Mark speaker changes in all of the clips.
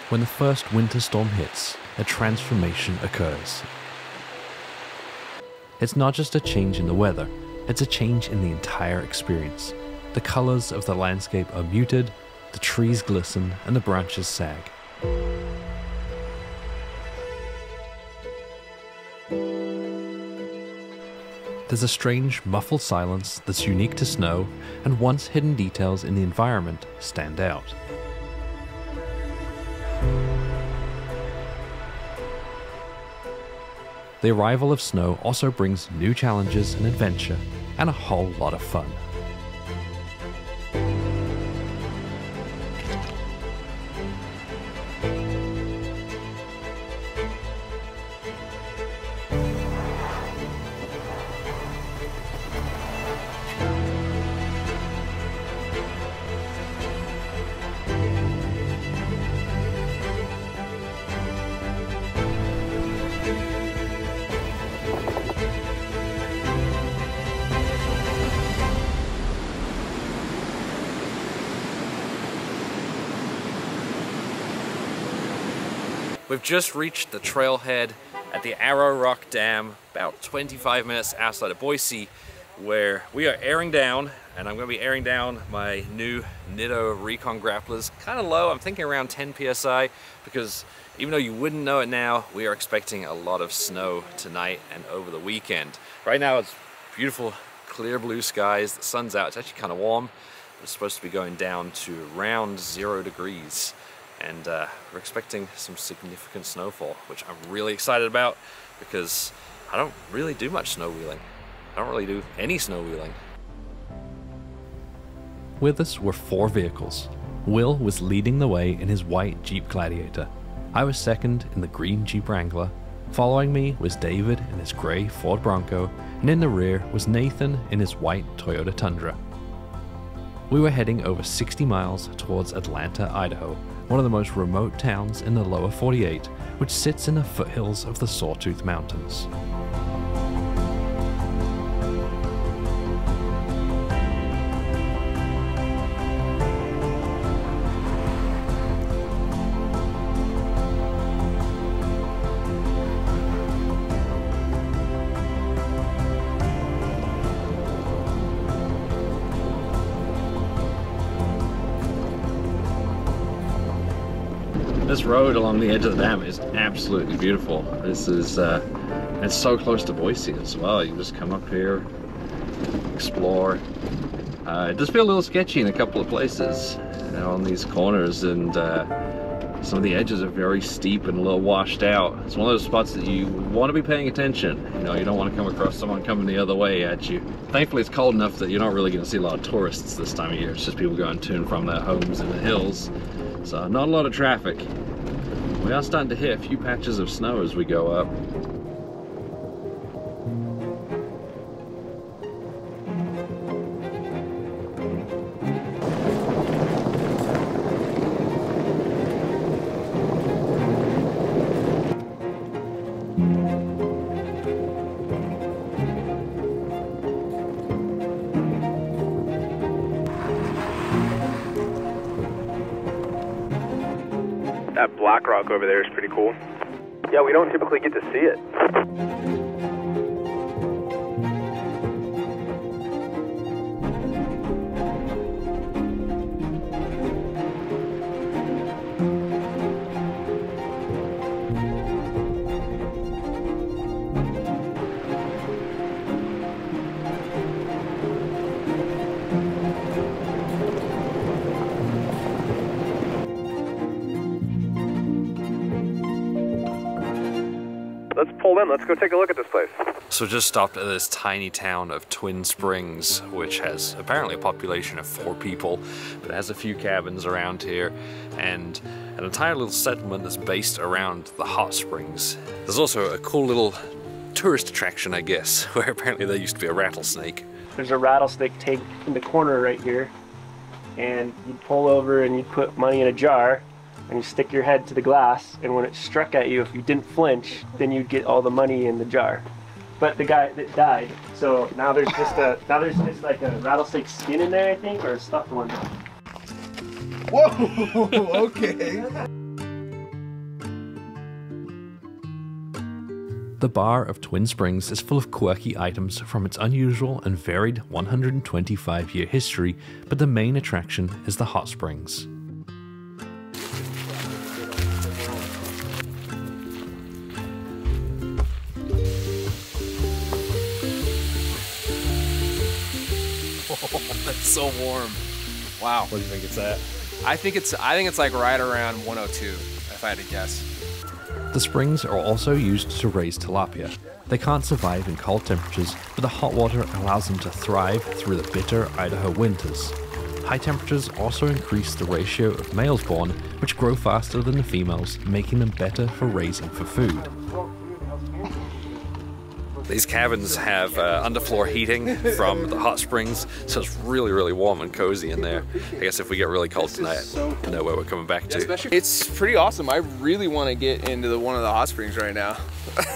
Speaker 1: When the first winter storm hits, a transformation occurs. It's not just a change in the weather, it's a change in the entire experience. The colors of the landscape are muted, the trees glisten, and the branches sag. There's a strange, muffled silence that's unique to snow, and once hidden details in the environment stand out. The arrival of snow also brings new challenges and adventure, and a whole lot of fun.
Speaker 2: We've just reached the trailhead at the Arrow Rock Dam, about 25 minutes outside of Boise, where we are airing down, and I'm going to be airing down my new Nitto Recon grapplers. Kind of low, I'm thinking around 10 psi, because even though you wouldn't know it now, we are expecting a lot of snow tonight and over the weekend. Right now it's beautiful, clear blue skies, the sun's out, it's actually kind of warm. It's supposed to be going down to around 0 degrees. And we're expecting some significant snowfall, which I'm really excited about because I don't really do much snow wheeling. I don't really do any snow wheeling.
Speaker 1: With us were 4 vehicles. Will was leading the way in his white Jeep Gladiator. I was second in the green Jeep Wrangler. Following me was David in his grey Ford Bronco, and in the rear was Nathan in his white Toyota Tundra. We were heading over 60 miles towards Atlanta, Idaho, one of the most remote towns in the lower 48, which sits in the foothills of the Sawtooth Mountains.
Speaker 2: This road along the edge of the dam is absolutely beautiful. This is, it's so close to Boise as well. You just come up here, explore. It does feel a little sketchy in a couple of places, you know, on these corners, and some of the edges are very steep and a little washed out. It's one of those spots that you want to be paying attention. You know, you don't want to come across someone coming the other way at you. Thankfully, it's cold enough that you're not really going to see a lot of tourists this time of year. It's just people going to and from their homes in the hills. So not a lot of traffic. We are starting to hit a few patches of snow as we go up.
Speaker 3: That black rock over there is pretty cool. Yeah, we don't typically get to see it. Let's pull in, let's go take a look at this place.
Speaker 2: So just stopped at this tiny town of Twin Springs, which has apparently a population of 4 people, but it has a few cabins around here, and an entire little settlement that's based around the hot springs. There's also a cool little tourist attraction, I guess, where apparently there used to be a rattlesnake.
Speaker 4: There's a rattlesnake tank in the corner right here, and you'd pull over and you'd put money in a jar, and you stick your head to the glass, and when it struck at you, if you didn't flinch, then you'd get all the money in the jar. But the guy that died, so now there's just like a rattlesnake skin in there, I think, or a stuffed one.
Speaker 5: Whoa, okay.
Speaker 1: The bar of Twin Springs is full of quirky items from its unusual and varied 125-year history, but the main attraction is the hot springs.
Speaker 5: That's so warm. Wow.
Speaker 2: What do you think it's at?
Speaker 5: I think it's like right around 102, if I had to guess.
Speaker 1: The springs are also used to raise tilapia. They can't survive in cold temperatures, but the hot water allows them to thrive through the bitter Idaho winters. High temperatures also increase the ratio of males born, which grow faster than the females, making them better for raising for food.
Speaker 2: These cabins have underfloor heating from the hot springs, so it's really, really warm and cozy in there. I guess if we get really cold tonight, I know where we're coming back to.
Speaker 5: It's pretty awesome. I really want to get into one of the hot springs right now.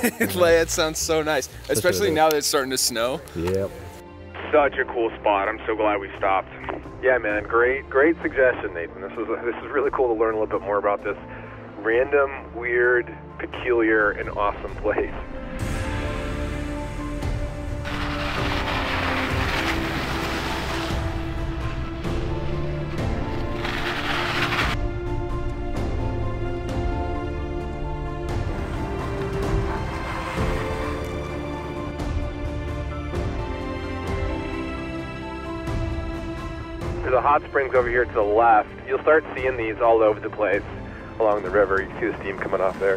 Speaker 5: It sounds so nice, especially now that it's starting to snow.
Speaker 1: Yep.
Speaker 3: Such a cool spot. I'm so glad we stopped. Yeah, man, great suggestion, Nathan. This is really cool to learn a little bit more about this random, weird, peculiar, and awesome place. The hot springs over here to the left. You'll start seeing these all over the place along the river. You can see the steam coming off there.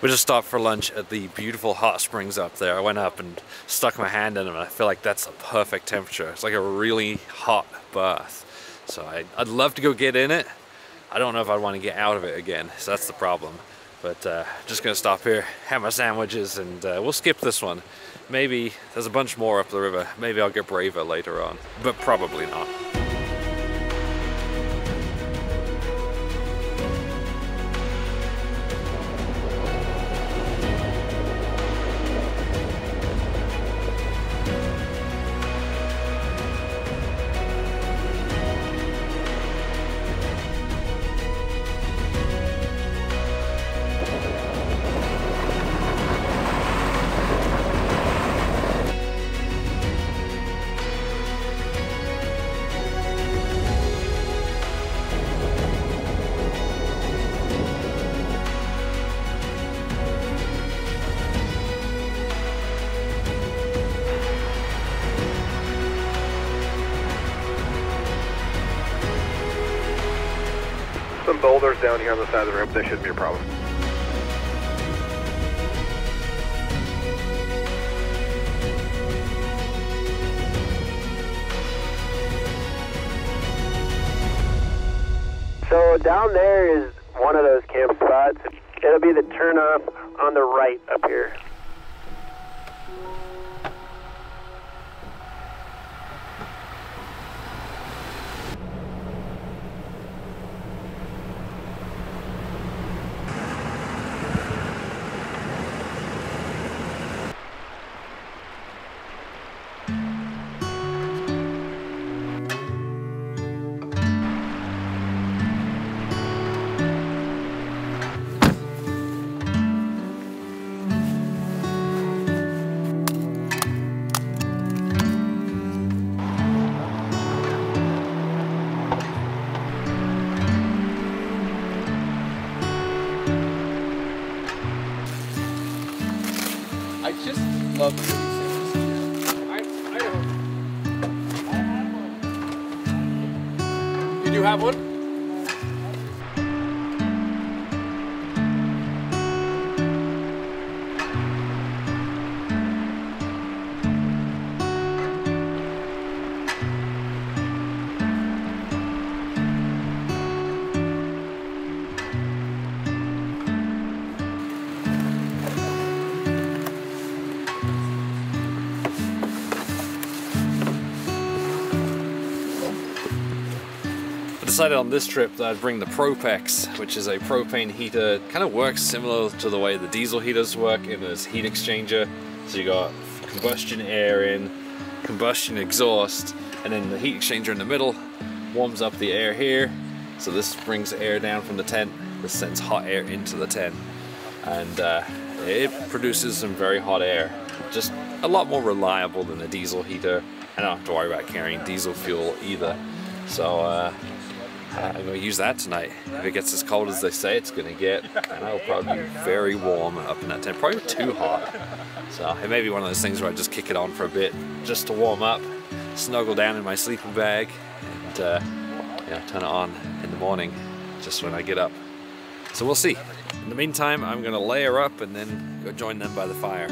Speaker 2: We just stopped for lunch at the beautiful hot springs up there. I went up and stuck my hand in them, and I feel like that's a perfect temperature. It's like a really hot bath. So I'd love to go get in it. I don't know if I'd want to get out of it again, so that's the problem. But just gonna stop here, have my sandwiches, and we'll skip this one. Maybe there's a bunch more up the river. Maybe I'll get braver later on, but probably not.
Speaker 3: Some boulders down here on the side of the ramp. That shouldn't be a problem. So down there is one of those camp spots. It'll be the turnoff on the right up here.
Speaker 5: I just love the Idaho. You do have one?
Speaker 2: Decided on this trip that I'd bring the Propex, which is a propane heater. It kind of works similar to the way the diesel heaters work in this heat exchanger. So you got combustion air in, combustion exhaust, and then the heat exchanger in the middle warms up the air here. So this brings air down from the tent. This sends hot air into the tent, and it produces some very hot air. Just a lot more reliable than a diesel heater. I don't have to worry about carrying diesel fuel either. So I'm going to use that tonight. If it gets as cold as they say it's going to get, and I'll probably be very warm up in that tent. Probably too hot. So it may be one of those things where I just kick it on for a bit just to warm up, snuggle down in my sleeping bag, and yeah, turn it on in the morning just when I get up. So we'll see. In the meantime, I'm going to layer up and then go join them by the fire.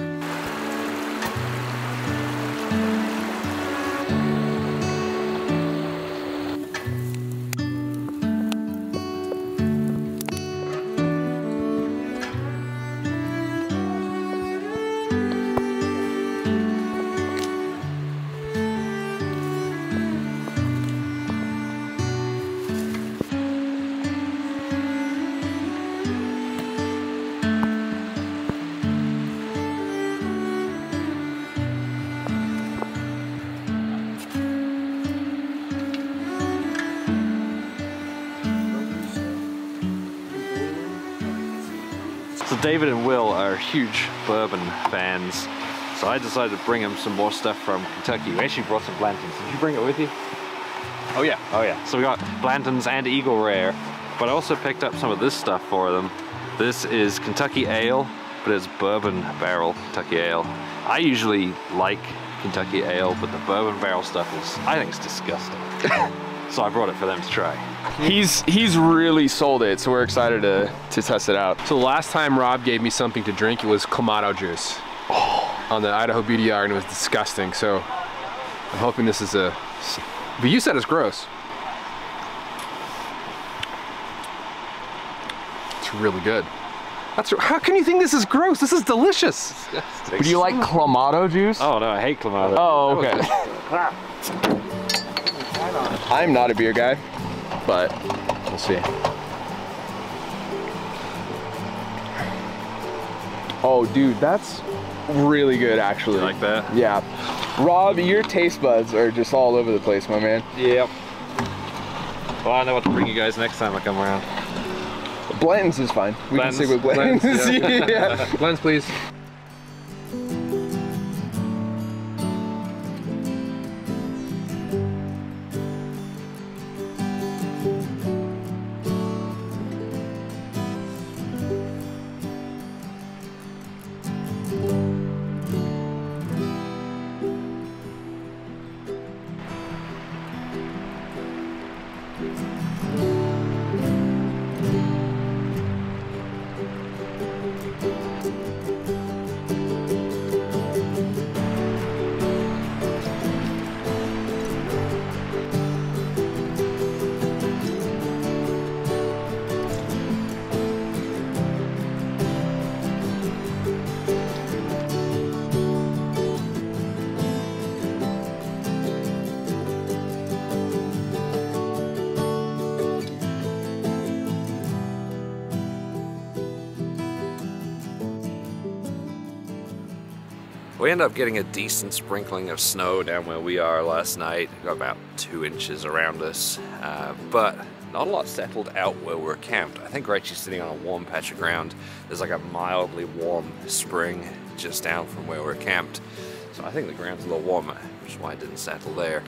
Speaker 2: So David and Will are huge bourbon fans, so I decided to bring them some more stuff from Kentucky. We actually brought some Blantons. Did you bring it with you?
Speaker 5: Oh yeah.
Speaker 2: Oh yeah. So we got Blantons and Eagle Rare, but I also picked up some of this stuff for them. This is Kentucky Ale, but it's bourbon barrel Kentucky Ale. I usually like Kentucky Ale, but the bourbon barrel stuff is, I think it's disgusting. So I brought it for them to try.
Speaker 5: He's really sold it, so we're excited to test it out.
Speaker 6: So the last time Rob gave me something to drink, it was Clamato juice on the Idaho BDR, and it was disgusting. So I'm hoping this is a, but you said it's gross. It's really good. How can you think this is gross? This is delicious.
Speaker 5: But do you like Clamato juice?
Speaker 2: Oh no, I hate Clamato.
Speaker 5: Oh, okay. I'm not a beer guy, but we'll see. Oh, dude, that's really good, actually.
Speaker 2: You like that?
Speaker 5: Yeah. Rob, your taste buds are just all over the place, my man.
Speaker 2: Yep. Well, I know what to bring you guys next time I come around.
Speaker 5: Blanton's is fine. We can stick with Blanton's.
Speaker 6: Blends,
Speaker 5: Yeah.
Speaker 6: Blends, please.
Speaker 2: We ended up getting a decent sprinkling of snow down where we are last night. We got about 2 inches around us, but not a lot settled out where we're camped. I think we're actually sitting on a warm patch of ground. There's like a mildly warm spring just down from where we're camped. So I think the ground's a little warmer, which is why it didn't settle there.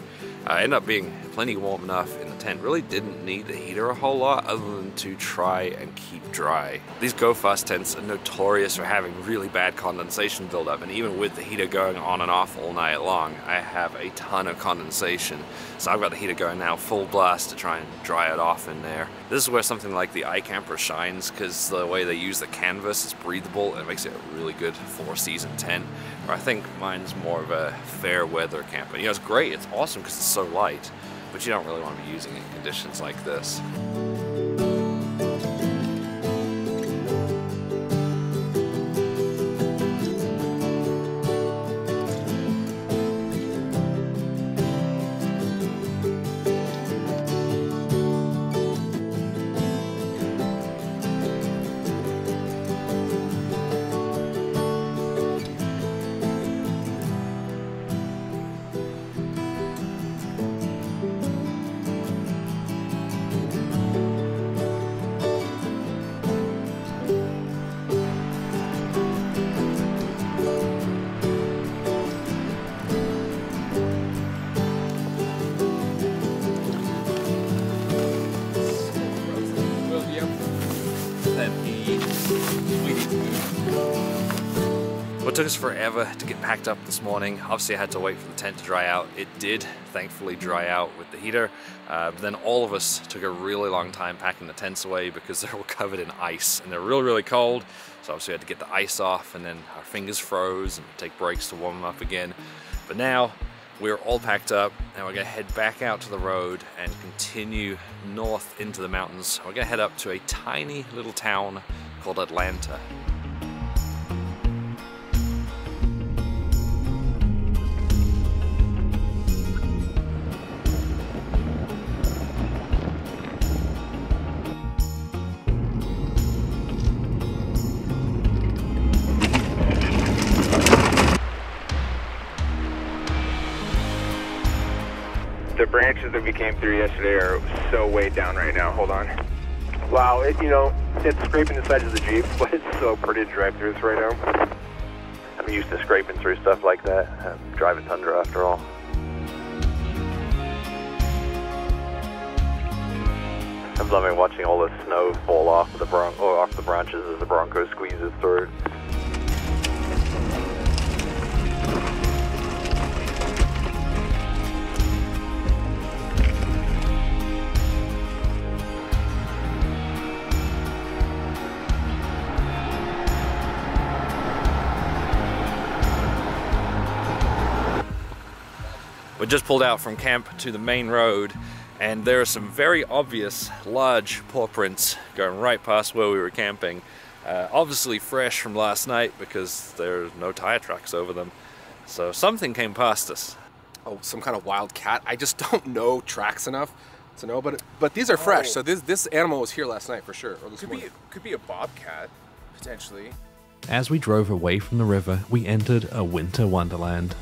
Speaker 2: Ended up being plenty warm enough in the tent. Really didn't need the heater a whole lot other than to try and keep dry. These Go Fast tents are notorious for having really bad condensation buildup, and even with the heater going on and off all night long, I have a ton of condensation. So I've got the heater going now full blast to try and dry it off in there. This is where something like the iCamper shines, because the way they use the canvas is breathable and it makes it a really good 4-season tent. Or I think mine's more of a fair weather camper. You know, it's great, it's awesome because it's so light, but you don't really want to be using it in conditions like this. Well, it took us forever to get packed up this morning. Obviously I had to wait for the tent to dry out. It did thankfully dry out with the heater, but then all of us took a really long time packing the tents away because they were covered in ice and they're really, really cold. So obviously we had to get the ice off, and then our fingers froze and take breaks to warm them up again. But now we're all packed up and we're gonna head back out to the road and continue north into the mountains. We're gonna head up to a tiny little town called Atlanta.
Speaker 3: The branches that we came through yesterday are so way down right now. Hold on. Wow, you know, it's scraping the sides of the Jeep, but it's so pretty to drive through this right now. I'm used to scraping through stuff like that. I'm driving Tundra after all. I'm loving watching all the snow fall off the branches as the Bronco squeezes through.
Speaker 2: We just pulled out from camp to the main road, and there are some very obvious large paw prints going right past where we were camping. Obviously fresh from last night because there's no tire tracks over them. So something came past us.
Speaker 6: Oh, some kind of wild cat. I just don't know tracks enough to know, but these are fresh. So this animal was here last night for sure, or this morning.
Speaker 5: Could be a bobcat, potentially.
Speaker 1: As we drove away from the river, we entered a winter wonderland.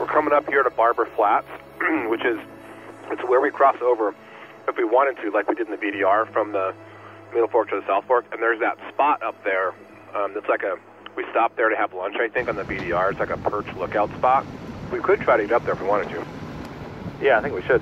Speaker 3: Coming up here to Barber Flats, which is where we cross over if we wanted to, like we did in the BDR, from the Middle Fork to the South Fork. And there's that spot up there that's like we stopped there to have lunch, I think, on the BDR. It's like a perch lookout spot. We could try to get up there if we wanted to. Yeah, I think we should.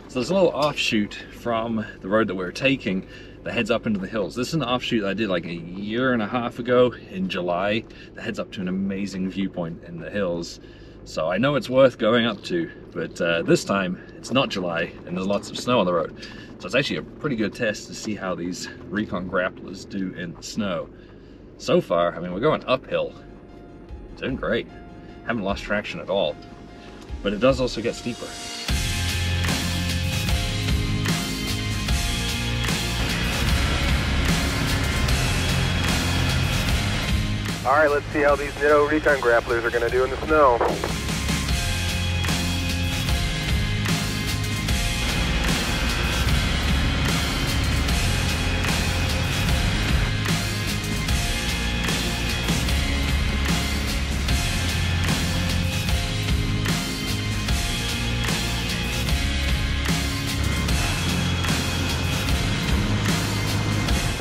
Speaker 2: So there's a little offshoot from the road that we're taking that heads up into the hills. This is an offshoot I did like a year and a half ago in July that heads up to an amazing viewpoint in the hills. So I know it's worth going up to, but this time it's not July and there's lots of snow on the road. So it's actually a pretty good test to see how these Recon grapplers do in the snow. So far, I mean, we're going uphill. Doing great. Haven't lost traction at all. But it does also get steeper.
Speaker 3: All right, let's see how these Nitto Recon grapplers are going to do in the snow.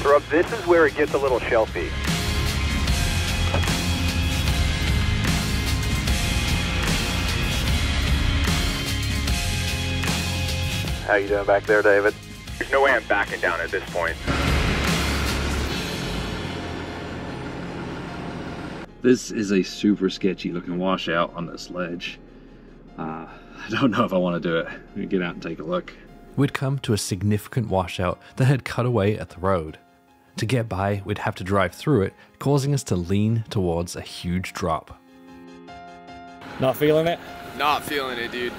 Speaker 3: Rob, this is where it gets a little shelfy. How you doing back there, David? There's no way I'm backing down at this point.
Speaker 2: This is a super sketchy looking washout on this ledge. I don't know if I want to do it. Let me get out and take a look.
Speaker 1: We'd come to a significant washout that had cut away at the road. To get by, we'd have to drive through it, causing us to lean towards a huge drop.
Speaker 2: Not feeling it?
Speaker 5: Not feeling it, dude.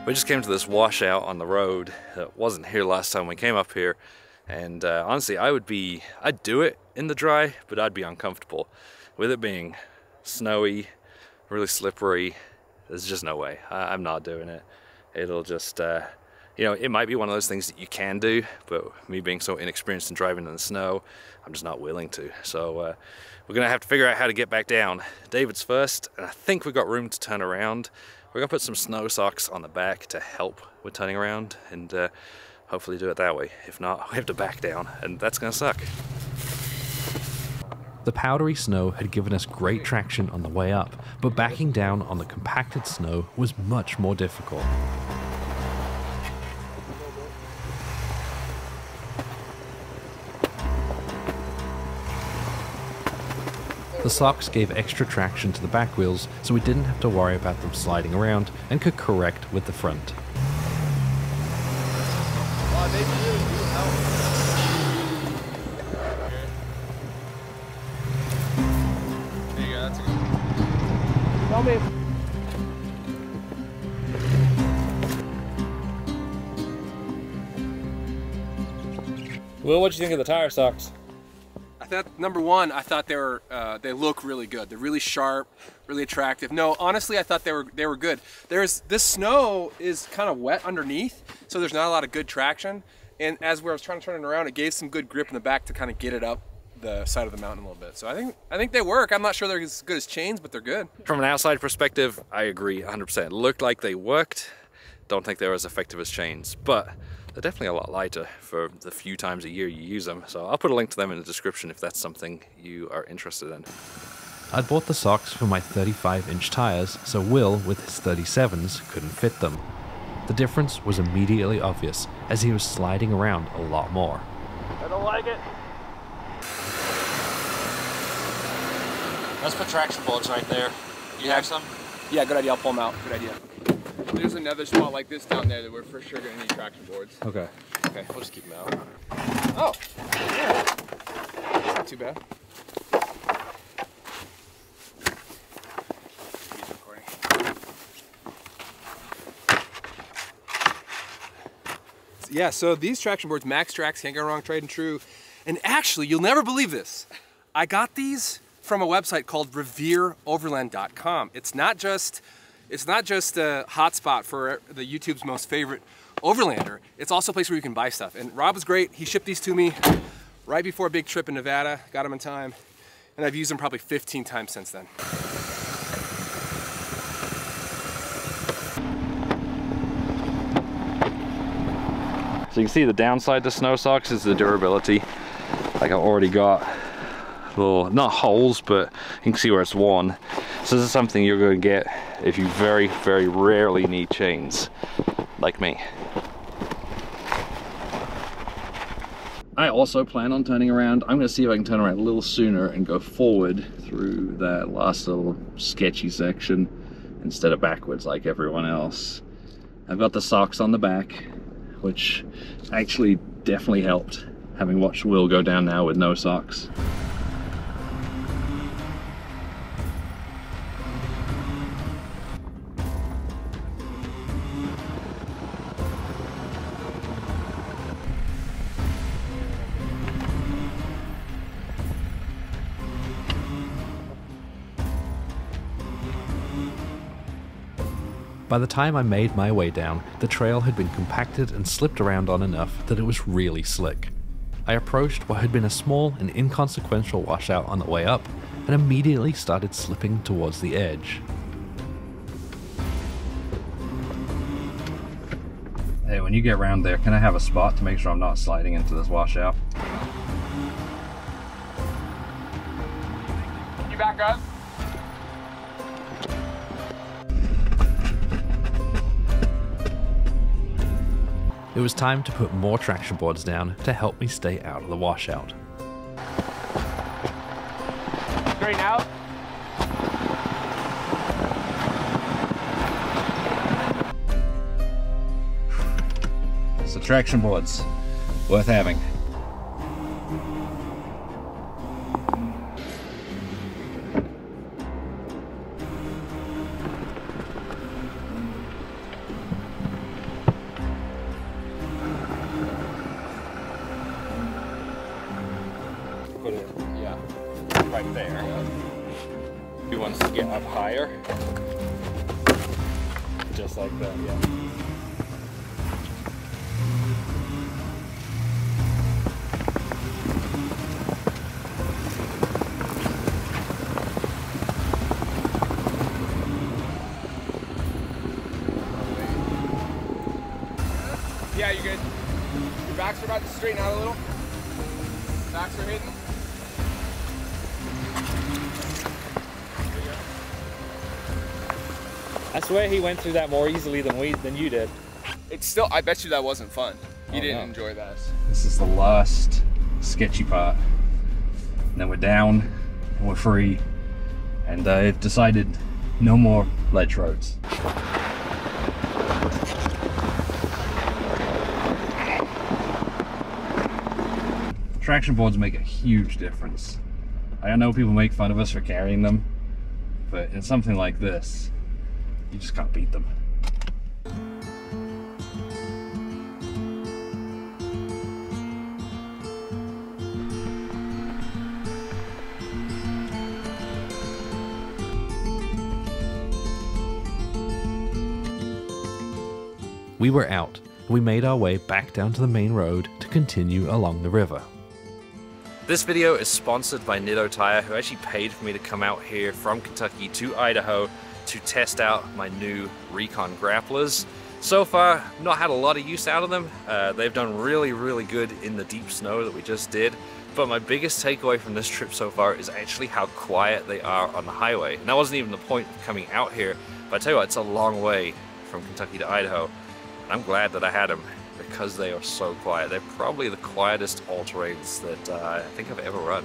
Speaker 2: We just came to this washout on the road that wasn't here last time we came up here, and honestly, I'd do it in the dry, but I'd be uncomfortable. With it being snowy, really slippery, there's just no way. I'm not doing it. It'll just, you know, it might be one of those things that you can do, but me being so inexperienced in driving in the snow, I'm just not willing to. So we're gonna have to figure out how to get back down. David's first, and I think we've got room to turn around. We're gonna put some snow socks on the back to help with turning around, and hopefully do it that way. If not, we have to back down, and that's gonna suck.
Speaker 1: The powdery snow had given us great traction on the way up, but backing down on the compacted snow was much more difficult. The socks gave extra traction to the back wheels, so we didn't have to worry about them sliding around and could correct with the front.
Speaker 4: Tell me.
Speaker 2: Will, what'd you think of the tire socks?
Speaker 6: I thought, number one, I thought they were they look really good. They're really sharp, really attractive. No, honestly, I thought they were good. This snow is kind of wet underneath, so there's not a lot of good traction. And as I was trying to turn it around, it gave some good grip in the back to kind of get it up the side of the mountain a little bit. So I think they work. I'm not sure they're as good as chains, but they're good.
Speaker 2: From an outside perspective, I agree 100%. It looked like they worked. Don't think they were as effective as chains, but they're definitely a lot lighter for the few times a year you use them. So I'll put a link to them in the description if that's something you are interested in.
Speaker 1: I'd bought the socks for my 35-inch tires, so Will, with his 37s, couldn't fit them. The difference was immediately obvious, as he was sliding around a lot more.
Speaker 4: I don't like it.
Speaker 2: Let's put traction bolts right there. You have some?
Speaker 6: Yeah, good idea. I'll pull them out. Good idea. There's another spot like this down there that we're for sure going to need traction boards.
Speaker 2: Okay.
Speaker 6: Okay, we'll just keep them out. Oh, yeah. That's not too bad. Yeah, so these traction boards, Max Trax, can't go wrong, tried and true. And actually, you'll never believe this. I got these from a website called RevereOverland.com. It's not just a hotspot for the YouTube's most favorite overlander. It's also a place where you can buy stuff. And Rob was great. He shipped these to me right before a big trip in Nevada. Got them in time. And I've used them probably 15 times since then.
Speaker 2: So you can see the downside to snow socks is the durability. Like I already got little, not holes, but you can see where it's worn. So this is something you're going to get if you very, very rarely need chains, like me. I also plan on turning around. I'm going to see if I can turn around a little sooner and go forward through that last little sketchy section instead of backwards like everyone else. I've got the socks on the back, which actually definitely helped, having watched Will go down now with no socks.
Speaker 1: By the time I made my way down, the trail had been compacted and slipped around on enough that it was really slick. I approached what had been a small and inconsequential washout on the way up, and immediately started slipping towards the edge.
Speaker 2: Hey, when you get around there, can I have a spot to make sure I'm not sliding into this washout?
Speaker 5: Can you back up?
Speaker 1: It was time to put more traction boards down to help me stay out of the washout.
Speaker 4: Straighten out.
Speaker 2: So
Speaker 7: traction boards, worth having.
Speaker 2: Put it, yeah, right there. He wants to get up higher. Just like that, yeah.
Speaker 5: Yeah, you good? Your backs are about to straighten out a little. Backs are hitting.
Speaker 2: I swear he went through that more easily than you did.
Speaker 5: It's still, I bet you that wasn't fun. You didn't enjoy that.
Speaker 7: This is the last sketchy part. And then we're down, and we're free, and I've decided no more ledge roads. Traction boards make a huge difference. I know people make fun of us for carrying them, but in something like this, you just can't beat them.
Speaker 1: We were out, and we made our way back down to the main road to continue along the river. This video is sponsored by Nitto Tire, who actually paid for me to come out here from Kentucky to Idaho to test out my new Recon grapplers. So far, not had a lot of use out of them. They've done really good in the deep snow that we just did. But my biggest takeaway from this trip so far is actually how quiet they are on the highway. And that wasn't even the point of coming out here, but I tell you what, it's a long way from Kentucky to Idaho. And I'm glad that I had them because they are so quiet. They're probably the quietest all-terrains that I think I've ever run.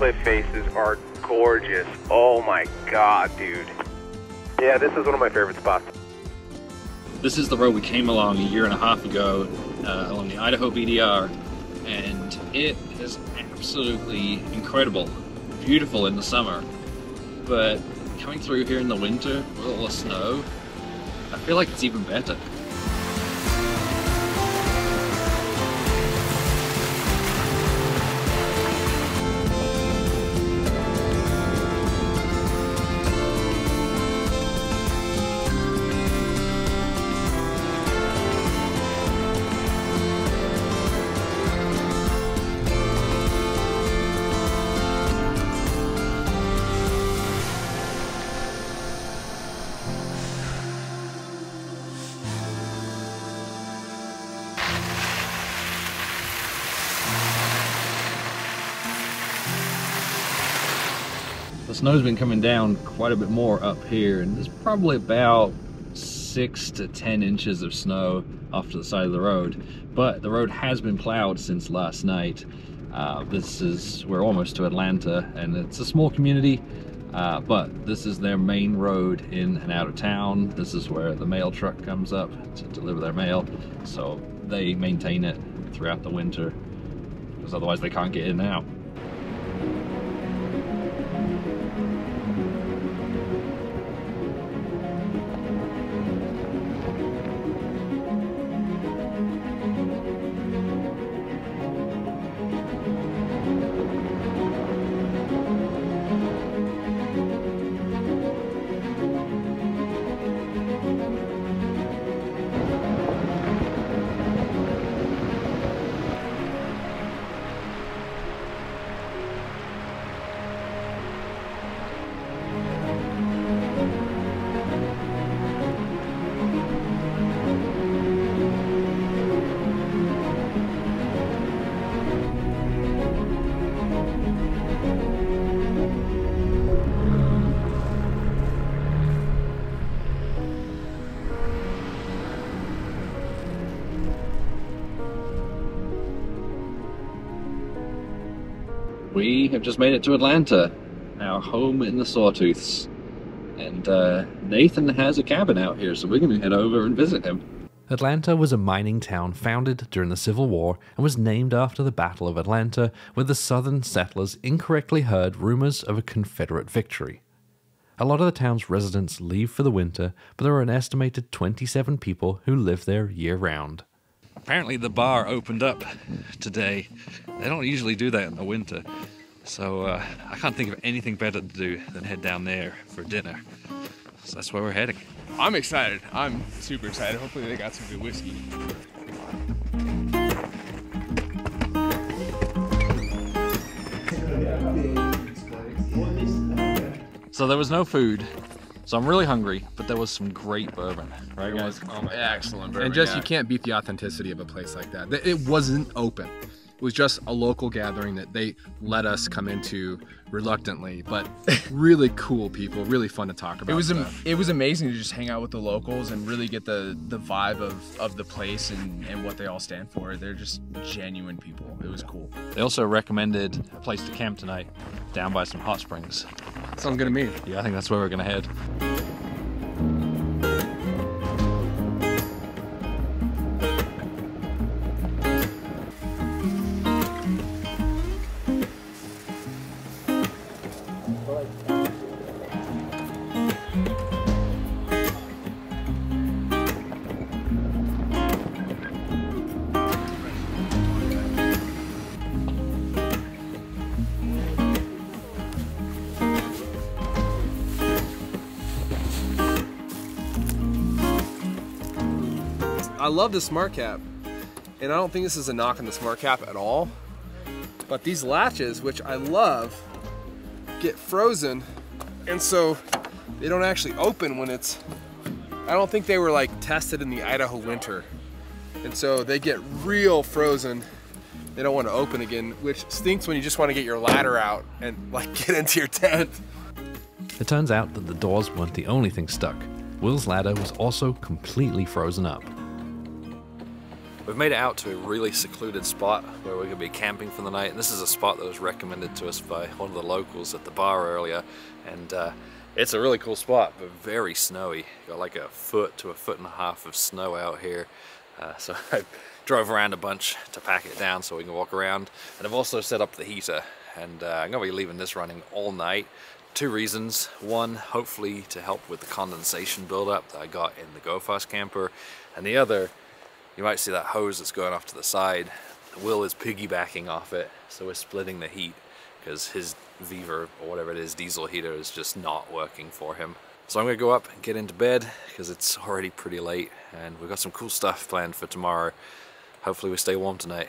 Speaker 3: Cliff faces are gorgeous. Oh my god, dude. Yeah, this is one of my favorite spots.
Speaker 7: This is the road we came along a year and a half ago, along the Idaho BDR, and it is absolutely incredible. Beautiful in the summer, but coming through here in the winter with all the snow, I feel like it's even better. The snow's been coming down quite a bit more up here, and there's probably about 6 to 10 inches of snow off to the side of the road. But the road has been plowed since last night. We're almost to Atlanta, and it's a small community, but this is their main road in and out of town. This is where the mail truck comes up to deliver their mail, so they maintain it throughout the winter, because otherwise they can't get in and out. We have just made it to Atlanta, our home in the Sawtooths. And Nathan has a cabin out here, so we're going to head over and visit him.
Speaker 1: Atlanta was a mining town founded during the Civil War and was named after the Battle of Atlanta, where the Southern settlers incorrectly heard rumors of a Confederate victory. A lot of the town's residents leave for the winter, but there are an estimated 27 people who live there year-round.
Speaker 2: Apparently the bar opened up today. They don't usually do that in the winter. So I can't think of anything better to do than head down there for dinner. So that's where we're heading.
Speaker 5: I'm excited. I'm super excited. Hopefully they got some good whiskey.
Speaker 7: So there was no food, so I'm really hungry, but there was some great bourbon, right guys?
Speaker 5: Excellent bourbon.
Speaker 6: And just, you can't beat the authenticity of a place like that. It wasn't open. It was just a local gathering that they let us come into reluctantly, but really cool people, really fun to talk about.
Speaker 5: It was amazing to just hang out with the locals and really get the vibe of the place and what they all stand for. They're just genuine people. It was cool.
Speaker 7: They also recommended a place to camp tonight, down by some hot springs.
Speaker 6: Sounds good to me.
Speaker 7: Yeah, I think that's where we're gonna head.
Speaker 6: I love the Smart Cap, and I don't think this is a knock on the Smart Cap at all, but these latches, which I love, get frozen, and so they don't actually open when it's, I don't think they were like tested in the Idaho winter, and so they get real frozen. They don't want to open again, which stinks when you just want to get your ladder out and like get into your tent.
Speaker 1: It turns out that the doors weren't the only thing stuck. Will's ladder was also completely frozen up.
Speaker 2: We've made it out to a really secluded spot where we're going to be camping for the night. And this is a spot that was recommended to us by one of the locals at the bar earlier. And it's a really cool spot, but very snowy. Got like a foot to a foot and a half of snow out here. So I drove around a bunch to pack it down so we can walk around. And I've also set up the heater. And I'm going to be leaving this running all night. Two reasons. One, hopefully to help with the condensation buildup that I got in the Go Fast camper. And the other, you might see that hose that's going off to the side. Will is piggybacking off it, so we're splitting the heat because his Viver, or whatever it is, diesel heater is just not working for him. So I'm gonna go up and get into bed because it's already pretty late and we've got some cool stuff planned for tomorrow. Hopefully we stay warm tonight.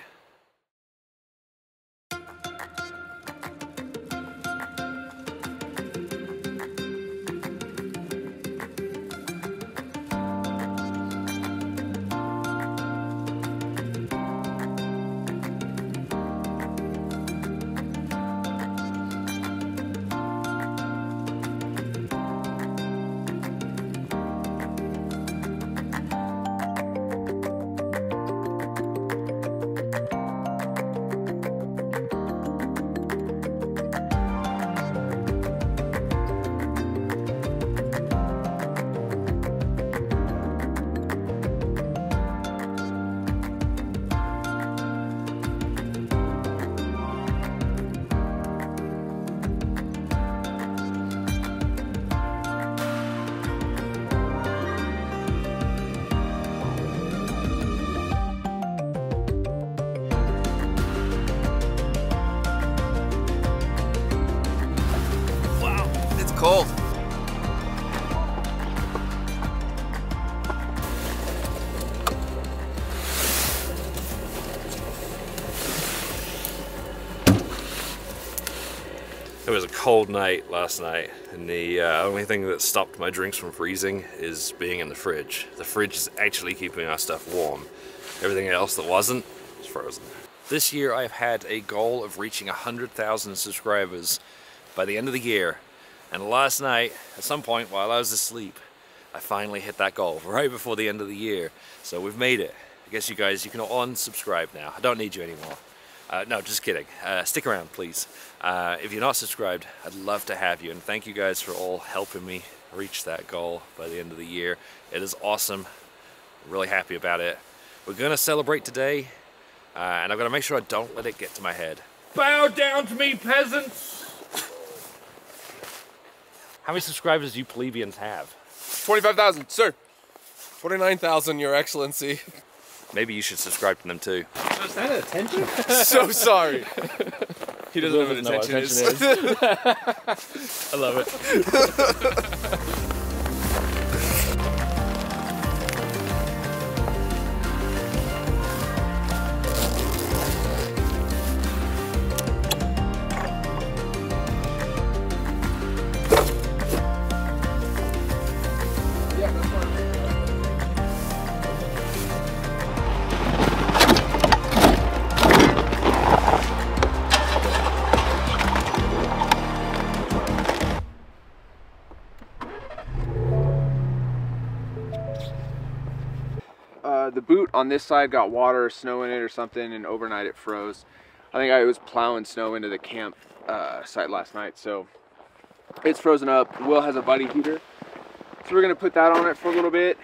Speaker 2: Cold. It was a cold night last night, and the only thing that stopped my drinks from freezing is being in the fridge. The fridge is actually keeping our stuff warm. Everything else that wasn't is frozen. This year I've had a goal of reaching 100,000 subscribers by the end of the year. And last night, at some point while I was asleep, I finally hit that goal right before the end of the year. So we've made it. I guess you guys, you can unsubscribe now. I don't need you anymore. No, just kidding. Stick around, please. If you're not subscribed, I'd love to have you, and thank you guys for all helping me reach that goal by the end of the year. It is awesome. I'm really happy about it. We're gonna celebrate today, and I'm gonna make sure I don't let it get to my head. Bow down to me, peasants! How many subscribers do you plebeians have?
Speaker 6: 25,000, sir. 29,000, Your Excellency.
Speaker 2: Maybe you should subscribe to them too.
Speaker 4: Is that attention?
Speaker 6: So sorry. He doesn't know what attention is.
Speaker 4: I love it.
Speaker 5: The boot on this side got water or snow in it or something, and overnight it froze. I think I was plowing snow into the camp site last night, so it's frozen up. Will has a buddy heater, so we're gonna put that on it for a little bit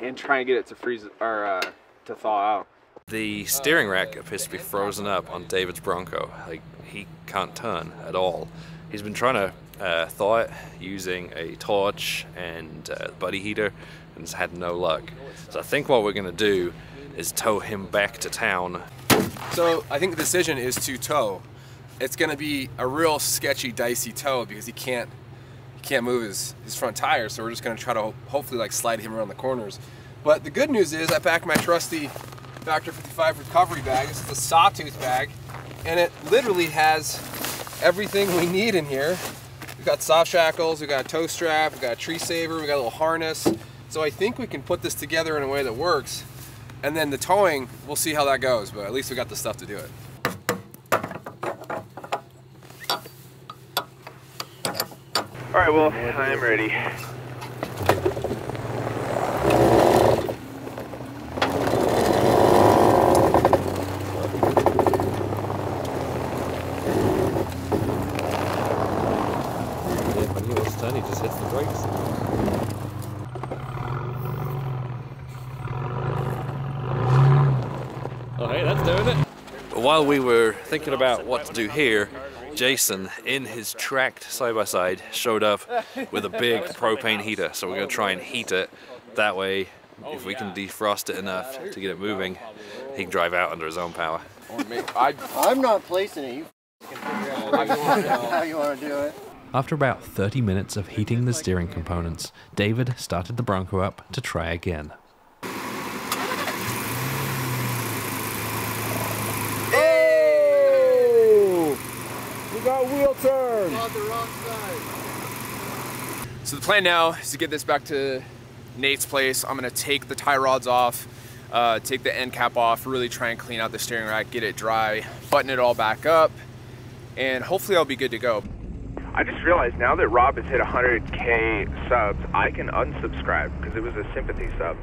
Speaker 5: and try and get it to freeze or to thaw out.
Speaker 2: The steering rack appears to be frozen up on David's Bronco. Like, he can't turn at all. He's been trying to thaw it using a torch and buddy heater, and has had no luck. So I think what we're gonna do is tow him back to town.
Speaker 6: So I think the decision is to tow. It's gonna be a real sketchy, dicey tow because he can't move his front tires. So we're just gonna try to hopefully like slide him around the corners. But the good news is I packed my trusty Factor 55 recovery bag. This is a sawtooth bag, and it literally has everything we need in here. We've got soft shackles, we've got a tow strap, we've got a tree saver, we've got a little harness. So I think we can put this together in a way that works. And then the towing, we'll see how that goes, but at least we got the stuff to do it.
Speaker 3: All right, well, I'm ready.
Speaker 2: Yeah, when he was turn, he just hits the brakes. Oh, hey, that's doing it. While we were thinking about what to do here, Jason, in his tracked side-by-side, showed up with a big propane heater. So we're going to try and heat it. That way, if we can defrost it enough to get it moving, he can drive out under his own power.
Speaker 8: I'm not placing it. You can figure out how you want to do it.
Speaker 1: After about 30 minutes of heating the steering components, David started the Bronco up to try again.
Speaker 5: Wheel turn.
Speaker 8: On the wrong side.
Speaker 5: So the plan now is to get this back to Nate's place. I'm gonna take the tie rods off, take the end cap off, really try and clean out the steering rack, get it dry, button it all back up, and hopefully I'll be good to go.
Speaker 3: I just realized now that Rob has hit 100K subs, I can unsubscribe because it was a sympathy sub.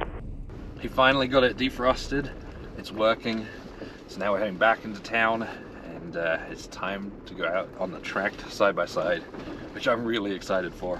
Speaker 2: He finally got it defrosted. It's working. So now we're heading back into town, and it's time to go out on the tracked side-by-side, which I'm really excited for.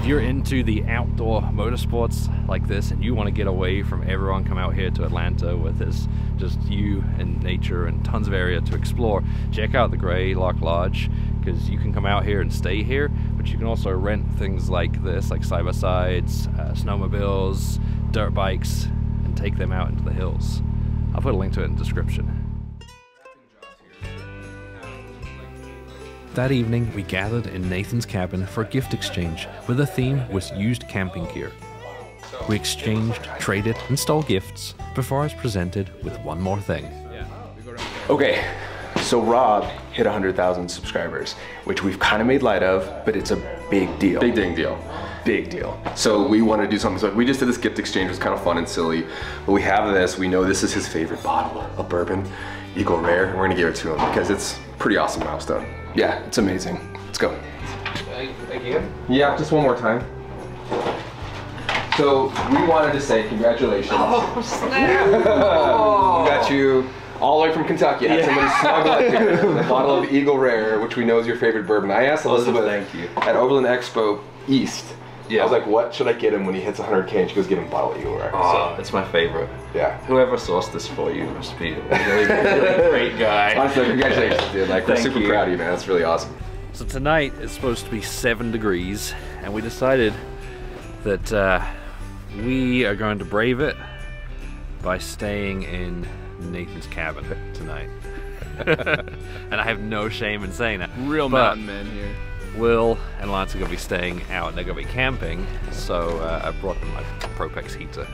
Speaker 2: you're into the outdoor motorsports like this and you want to get away from everyone, come out here to Atlanta where there's just you and nature and tons of area to explore, check out the Greylock Lodge, because you can come out here and stay here, but you can also rent things like this, like side-by-sides, snowmobiles, dirt bikes, and take them out into the hills. I'll put a link to it in the description. That evening, we gathered in Nathan's cabin for a gift exchange where the theme was used camping gear. We exchanged, traded, and stole gifts before I was presented with one more thing.
Speaker 9: Okay, so Rob hit 100,000 subscribers, which we've kind of made light of, but it's a big deal.
Speaker 10: Big dang deal.
Speaker 9: Big deal.
Speaker 10: So we want to do something. So we just did this gift exchange. It was kind of fun and silly. But we have this. We know this is his favorite bottle of bourbon, Eagle Rare. And we're going to give it to him because it's a pretty awesome milestone. Yeah, it's amazing. Let's go.
Speaker 5: Again? Yeah, just one more time. So we wanted to say congratulations.
Speaker 10: Oh, snap!
Speaker 5: We got you all the way from Kentucky. Had somebody smuggle it here. A bottle of Eagle Rare, which we know is your favorite bourbon. I asked Elizabeth
Speaker 10: thank you.
Speaker 5: at Overland Expo East.
Speaker 10: Yeah.
Speaker 5: I was like, what should I get him when he hits 100K? And she goes, give him a bottle of Eagle Rare.
Speaker 10: Oh, it's my favorite.
Speaker 5: Yeah.
Speaker 10: Whoever sourced this for you must be a really great guy.
Speaker 5: Honestly, congratulations, dude. Like, we're
Speaker 10: Thank
Speaker 5: super
Speaker 10: you.
Speaker 5: proud of you, man. That's really awesome.
Speaker 2: So tonight it's supposed to be 7 degrees, and we decided that we are going to brave it by staying in Nathan's cabin tonight. And I have no shame in saying that.
Speaker 5: Real mountain men here.
Speaker 2: Will and Lance are going to be staying out, and they're going to be camping, so I brought them my Propex heater.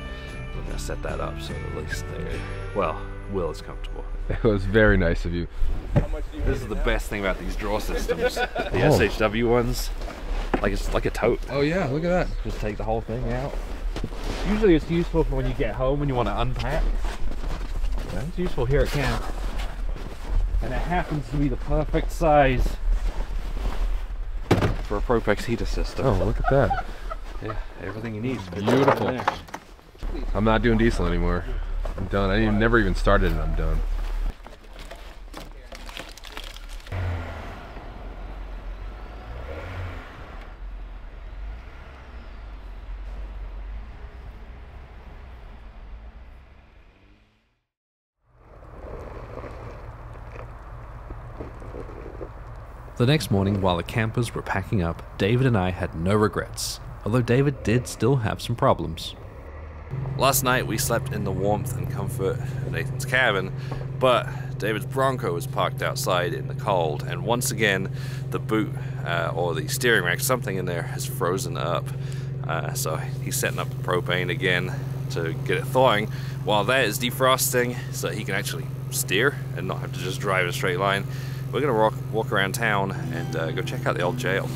Speaker 2: We're going to set that up so at least they're, well, Will is comfortable.
Speaker 5: It was very nice of you.
Speaker 2: This is the best thing about these drawer systems. The SHW ones, like it's like a tote.
Speaker 5: Oh yeah, look at that.
Speaker 2: Just take the whole thing out. Usually it's useful for when you get home and you want to unpack. But it's useful here at camp. And it happens to be the perfect size for a Propex heater system.
Speaker 5: Oh, look at that.
Speaker 2: Yeah, everything you need.
Speaker 5: Beautiful. I'm not doing diesel anymore. I'm done. I never even started and I'm done.
Speaker 1: The next morning, while the campers were packing up, David and I had no regrets, although David did still have some problems.
Speaker 2: Last night we slept in the warmth and comfort of Nathan's cabin, but David's Bronco was parked outside in the cold, and once again the boot or the steering rack, something in there has frozen up. So he's setting up the propane again to get it thawing while that is defrosting so he can actually steer and not have to just drive in a straight line. We're gonna walk around town and go check out the old jail.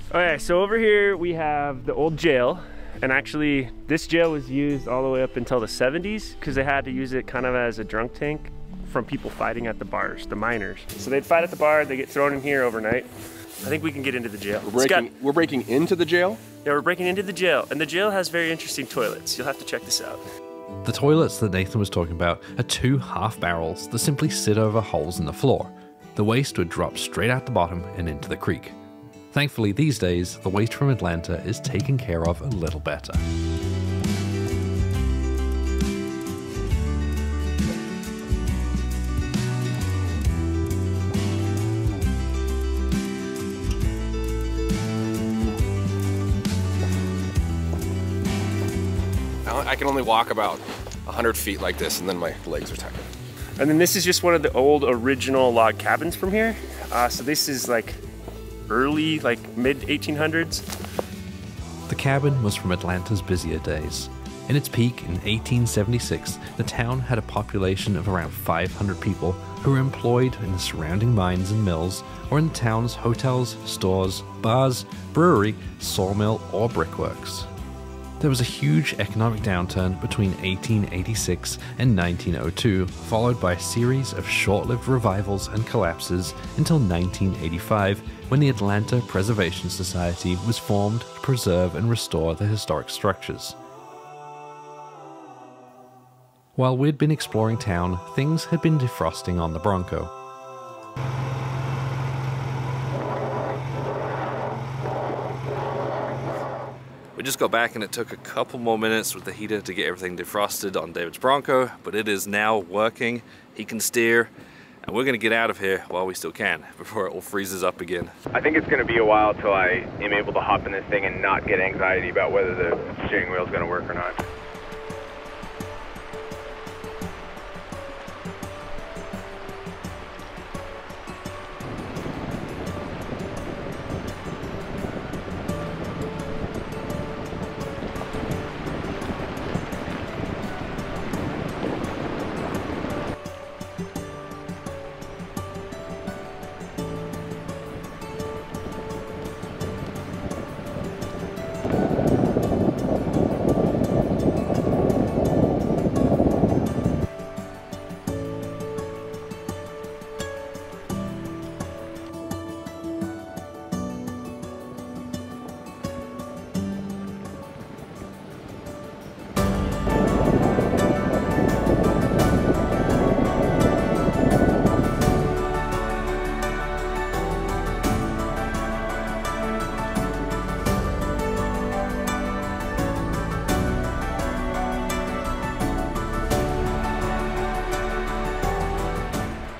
Speaker 4: Okay, so over here we have the old jail, and actually this jail was used all the way up until the 70s because they had to use it kind of as a drunk tank from people fighting at the bars, the miners. So they'd fight at the bar, they get thrown in here overnight. I think we can get into the jail.
Speaker 5: We're breaking into the jail?
Speaker 4: Yeah, we're breaking into the jail, and the jail has very interesting toilets. You'll have to check this out.
Speaker 1: The toilets that Nathan was talking about are 2 half barrels that simply sit over holes in the floor. The waste would drop straight out the bottom and into the creek. Thankfully, these days, the waste from Atlanta is taken care of a little better.
Speaker 6: I can only walk about 100 feet like this and then my legs are tired.
Speaker 4: And then this is just one of the old original log cabins from here. So this is like early, like mid 1800s.
Speaker 1: The cabin was from Atlanta's busier days. In its peak in 1876, the town had a population of around 500 people who were employed in the surrounding mines and mills, or in the town's hotels, stores, bars, brewery, sawmill, or brickworks. There was a huge economic downturn between 1886 and 1902, followed by a series of short-lived revivals and collapses until 1985, when the Atlanta Preservation Society was formed to preserve and restore the historic structures. While we'd been exploring town, things had been defrosting on the Bronco.
Speaker 2: We just got back and it took a couple more minutes with the heater to get everything defrosted on David's Bronco, but it is now working. He can steer, and we're gonna get out of here while we still can, before it all freezes up again.
Speaker 3: I think it's going to be a while till I am able to hop in this thing and not get anxiety about whether the steering wheel is going to work or not.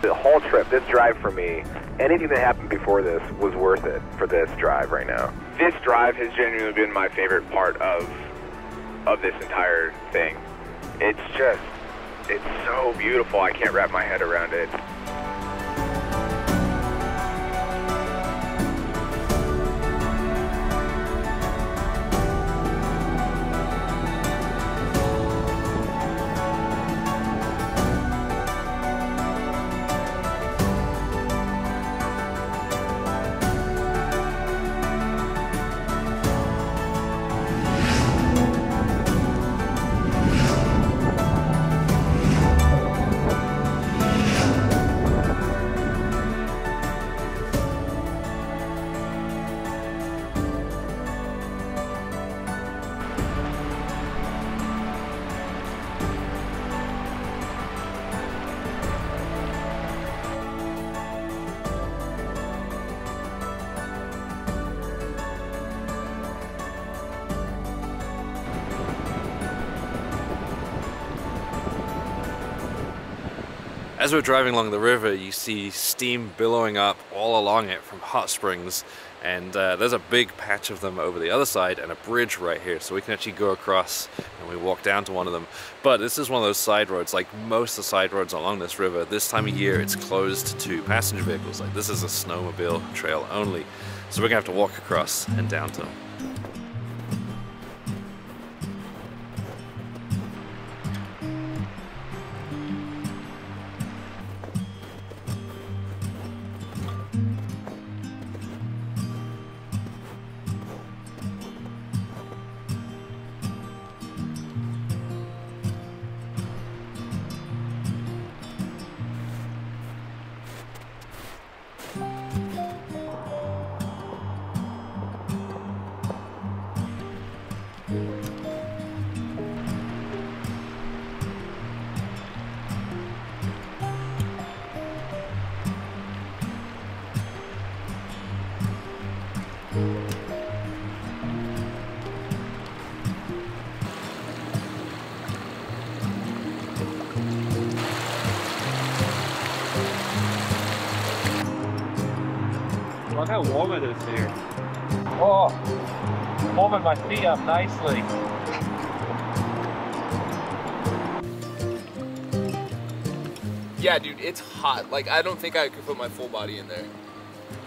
Speaker 3: The whole trip, this drive for me, anything that happened before this was worth it for this drive right now. This drive has genuinely been my favorite part of this entire thing. It's so beautiful, I can't wrap my head around it.
Speaker 2: As we're driving along the river, you see steam billowing up all along it from hot springs, and there's a big patch of them over the other side and a bridge right here, so we can actually go across and we walk down to one of them. But this is one of those side roads, like most of the side roads along this river. This time of year it's closed to passenger vehicles. Like this is a snowmobile trail only, so we're gonna have to walk across and down to them.
Speaker 7: Look how warm it is here. Oh, warming my feet up nicely.
Speaker 5: Yeah, dude, it's hot. Like, I don't think I could put my full body in there.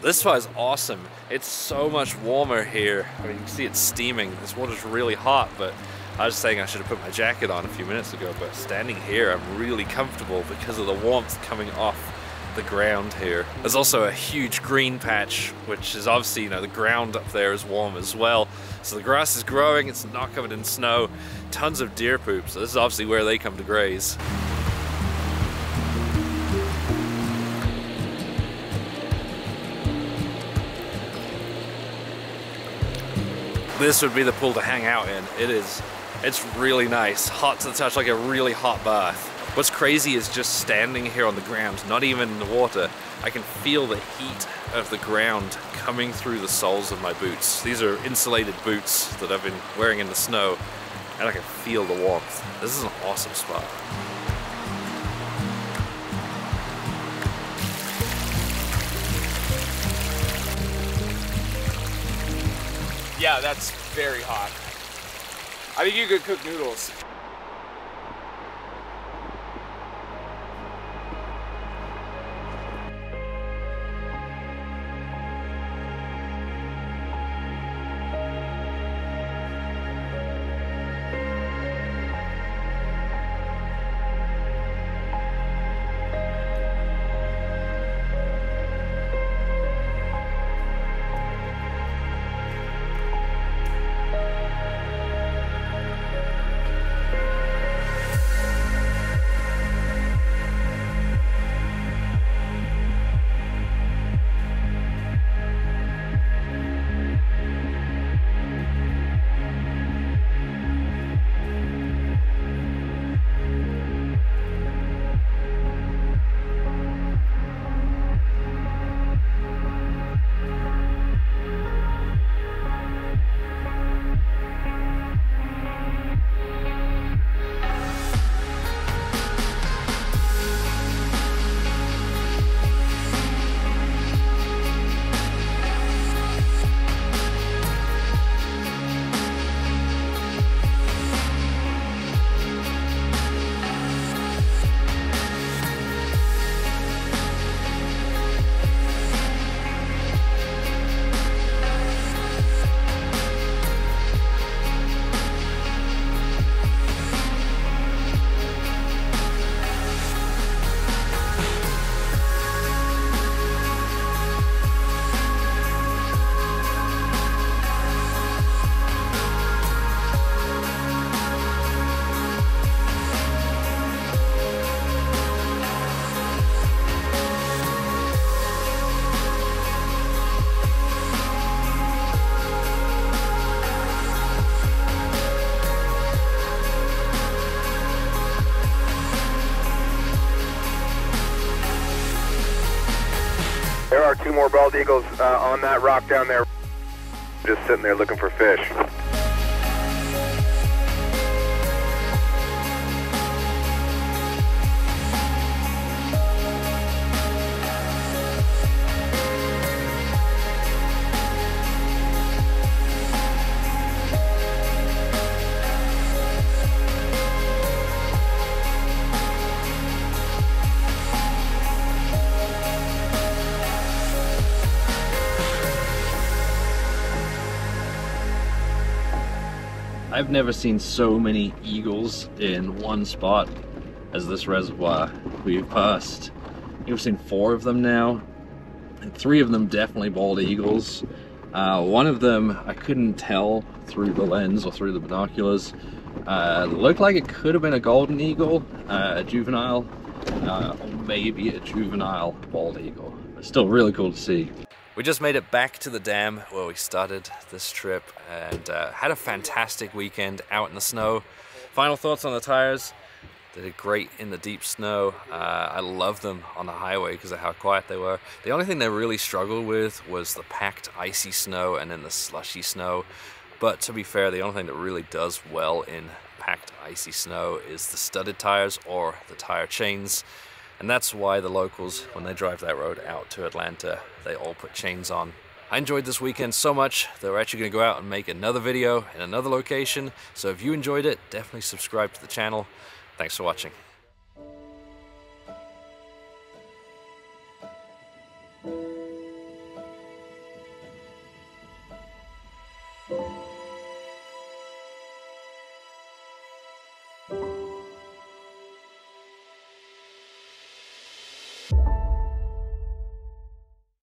Speaker 2: This spot is awesome. It's so much warmer here. I mean, you can see it's steaming. This water's really hot, but I was saying I should have put my jacket on a few minutes ago, but standing here, I'm really comfortable because of the warmth coming off the ground here. There's also a huge green patch, which is obviously, you know, the ground up there is warm as well. So the grass is growing, it's not covered in snow. Tons of deer poop, so this is obviously where they come to graze. this would be the pool to hang out in. It's really nice, hot to the touch, like a really hot bath. What's crazy is just standing here on the ground, not even in the water, I can feel the heat of the ground coming through the soles of my boots. These are insulated boots that I've been wearing in the snow, and I can feel the warmth. This is an awesome spot.
Speaker 5: Yeah, that's very hot. I think you could cook noodles.
Speaker 3: There are 2 more bald eagles on that rock down there, just sitting there looking for fish.
Speaker 7: I've never seen so many eagles in one spot as this reservoir. We've passed, you've seen 4 of them now, and 3 of them definitely bald eagles. One of them I couldn't tell through the lens or through the binoculars. Looked like it could have been a golden eagle, a juvenile, or maybe a juvenile bald eagle. It's still really cool to see.
Speaker 2: We just made it back to the dam where we started this trip and had a fantastic weekend out in the snow. Final thoughts on the tires. They did great in the deep snow. I love them on the highway because of how quiet they were. The only thing they really struggled with was the packed icy snow and then the slushy snow. But to be fair, the only thing that really does well in packed icy snow is the studded tires or the tire chains. And that's why the locals, when they drive that road out to Atlanta, they all put chains on. I enjoyed this weekend so much that we're actually going to go out and make another video in another location. So if you enjoyed it, definitely subscribe to the channel. Thanks for watching.